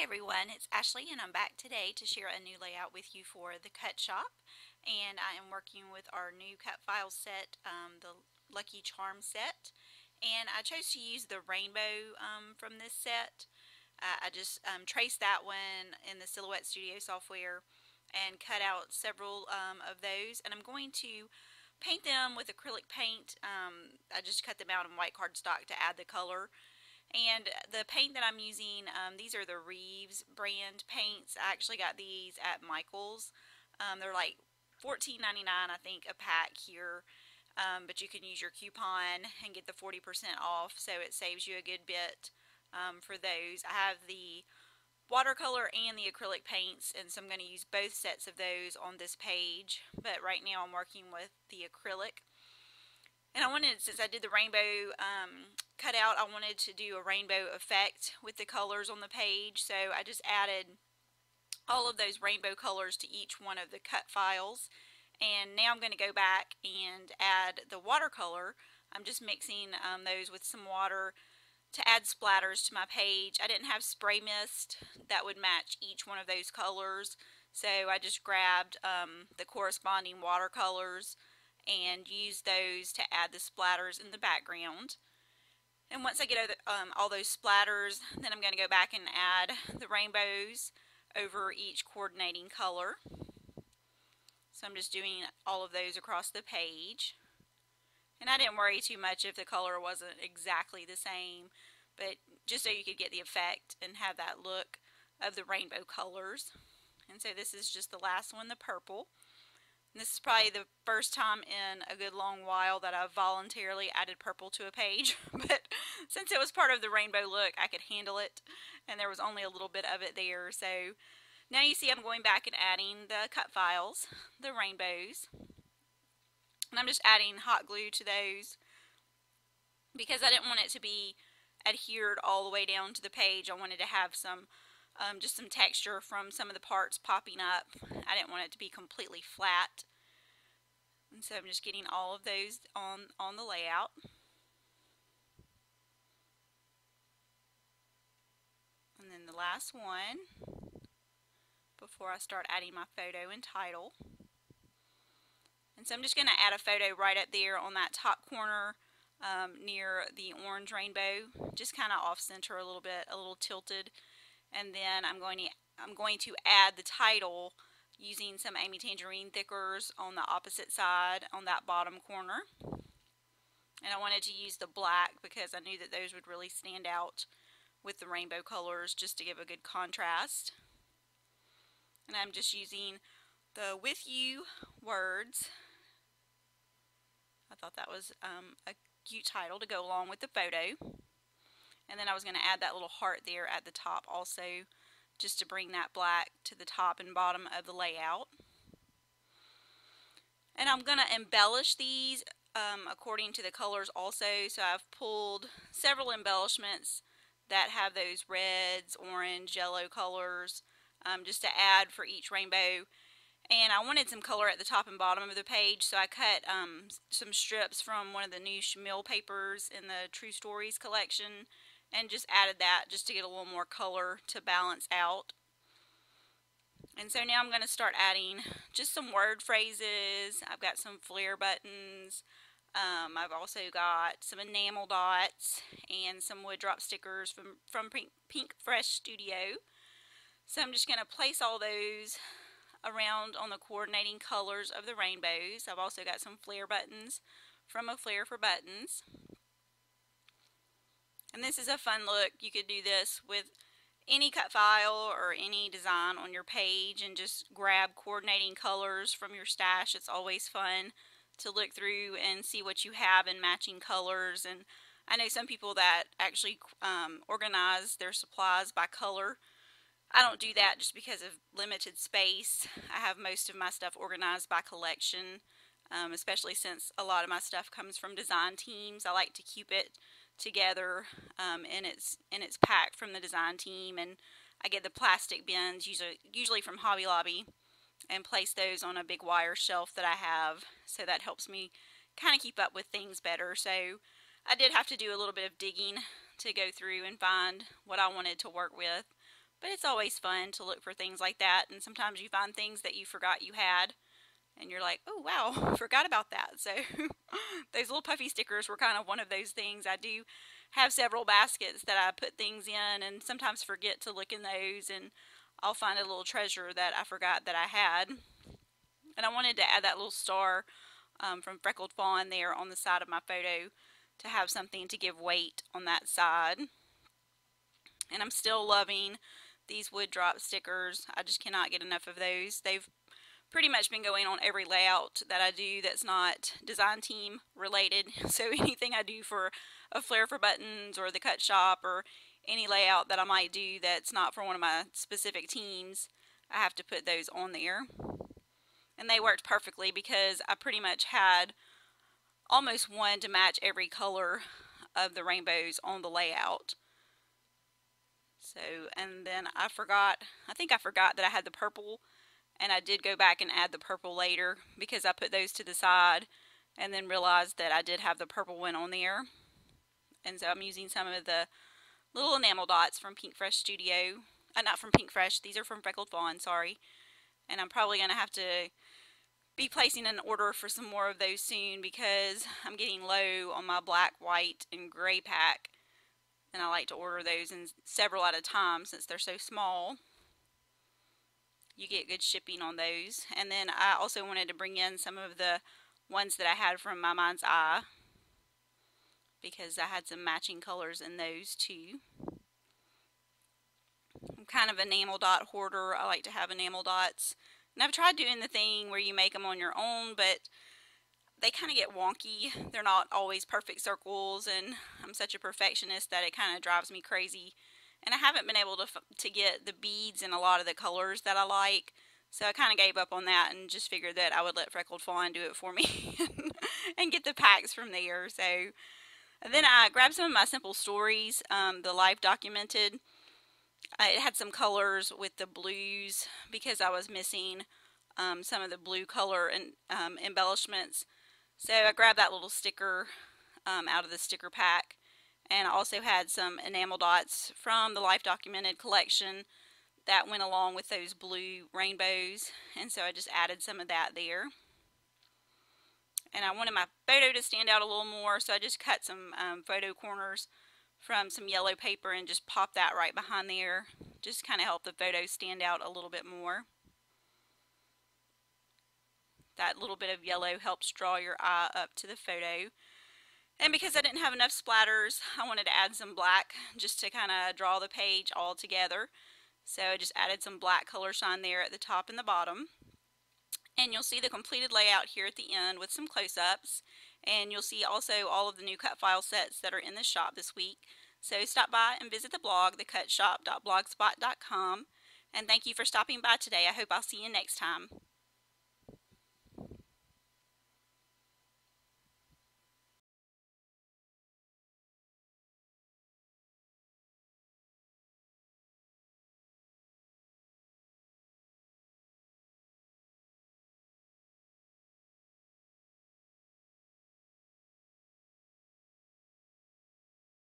Everyone, it's Ashley and I'm back today to share a new layout with you for the Cut Shop. And I am working with our new cut file set, the Lucky Charm set. And I chose to use the rainbow from this set. I just traced that one in the Silhouette Studio software and cut out several of those. And I'm going to paint them with acrylic paint. I just cut them out in white cardstock to add the color. And the paint that I'm using, these are the Reeves brand paints. I actually got these at Michael's. They're like $14.99, I think, a pack here. But you can use your coupon and get the 40% off, so it saves you a good bit for those. I have the watercolor and the acrylic paints, and so I'm going to use both sets of those on this page. But right now I'm working with the acrylic. And I wanted, since I did the rainbow cutout, I wanted to do a rainbow effect with the colors on the page. So I just added all of those rainbow colors to each one of the cut files. And now I'm going to go back and add the watercolor. I'm just mixing those with some water to add splatters to my page. I didn't have spray mist that would match each one of those colors. So I just grabbed the corresponding watercolors and use those to add the splatters in the background. And once I get all those splatters, then I'm going to go back and add the rainbows over each coordinating color. So I'm just doing all of those across the page. And I didn't worry too much if the color wasn't exactly the same, but just so you could get the effect and have that look of the rainbow colors. And so this is just the last one, the purple. This is probably the first time in a good long while that I've voluntarily added purple to a page, but since it was part of the rainbow look, I could handle it, and there was only a little bit of it there. So now you see I'm going back and adding the cut files, the rainbows, and I'm just adding hot glue to those because I didn't want it to be adhered all the way down to the page. I wanted to have some just some texture from some of the parts popping up. I didn't want it to be completely flat. And so I'm just getting all of those on the layout. And then the last one before I start adding my photo and title. And so I'm just going to add a photo right up there on that top corner near the orange rainbow, just kind of off center a little bit, a little tilted. And then I'm going to add the title using some Amy Tangerine thickers on the opposite side on that bottom corner. And I wanted to use the black because I knew that those would really stand out with the rainbow colors just to give a good contrast. And I'm just using the "with you" words. I thought that was a cute title to go along with the photo. And then I was going to add that little heart there at the top also, just to bring that black to the top and bottom of the layout. And I'm going to embellish these according to the colors also. So I've pulled several embellishments that have those reds, orange, yellow colors just to add for each rainbow. And I wanted some color at the top and bottom of the page, so I cut some strips from one of the new chenille papers in the True Stories collection and just added that just to get a little more color to balance out. And so now I'm going to start adding just some word phrases. I've got some flare buttons. I've also got some enamel dots and some wood drop stickers from Pink Fresh Studio. So I'm just going to place all those around on the coordinating colors of the rainbows. I've also got some flare buttons from A Flare for Buttons. And this is a fun look. You could do this with any cut file or any design on your page and just grab coordinating colors from your stash. It's always fun to look through and see what you have in matching colors. And I know some people that actually organize their supplies by color. I don't do that just because of limited space. I have most of my stuff organized by collection, especially since a lot of my stuff comes from design teams. I like to keep it together and it's packed from the design team, and I get the plastic bins usually from Hobby Lobby and place those on a big wire shelf that I have, so that helps me kind of keep up with things better. So I did have to do a little bit of digging to go through and find what I wanted to work with, But it's always fun to look for things like that, and sometimes you find things that you forgot you had, and you're like, oh wow, forgot about that. So those little puffy stickers were kind of one of those things. I do have several baskets that I put things in, and sometimes forget to look in those, and I'll find a little treasure that I forgot that I had. And I wanted to add that little star from Freckled Fawn there on the side of my photo to have something to give weight on that side. And I'm still loving these wood drop stickers. I just cannot get enough of those. They've pretty much been going on every layout that I do that's not design team related. So anything I do for a flare for buttons or the Cut Shop or any layout that I might do that's not for one of my specific teams, I have to put those on there. And they worked perfectly because I pretty much had almost one to match every color of the rainbows on the layout. So, and then I think I forgot that I had the purple, and I did go back and add the purple later because I put those to the side and then realized that I did have the purple one on there. And so I'm using some of the little enamel dots from Pink Fresh Studio. Not from Pink Fresh, these are from Freckled Fawn, sorry. And I'm probably going to have to be placing an order for some more of those soon because I'm getting low on my black, white, and gray pack. And I like to order those in several at a time since they're so small. You get good shipping on those. And then I also wanted to bring in some of the ones that I had from My Mind's Eye because I had some matching colors in those too. I'm kind of an enamel dot hoarder. I like to have enamel dots. And I've tried doing the thing where you make them on your own, but they kind of get wonky. They're not always perfect circles, and I'm such a perfectionist that it kind of drives me crazy. And I haven't been able to get the beads in a lot of the colors that I like, so I kind of gave up on that and just figured that I would let Freckled Fawn do it for me and get the packs from there. So and then I grabbed some of my Simple Stories, the life documented. It had some colors with the blues because I was missing some of the blue color and embellishments. So I grabbed that little sticker out of the sticker pack, and I also had some enamel dots from the Life Documented collection that went along with those blue rainbows, and so I just added some of that there. And I wanted my photo to stand out a little more, so I just cut some photo corners from some yellow paper and just popped that right behind there. Just kind of help the photo stand out a little bit more. That little bit of yellow helps draw your eye up to the photo. And because I didn't have enough splatters, I wanted to add some black just to kind of draw the page all together. So I just added some black color shine there at the top and the bottom. And you'll see the completed layout here at the end with some close-ups. And you'll see also all of the new cut file sets that are in the shop this week. So stop by and visit the blog, thecutshop.blogspot.com. And thank you for stopping by today. I hope I'll see you next time.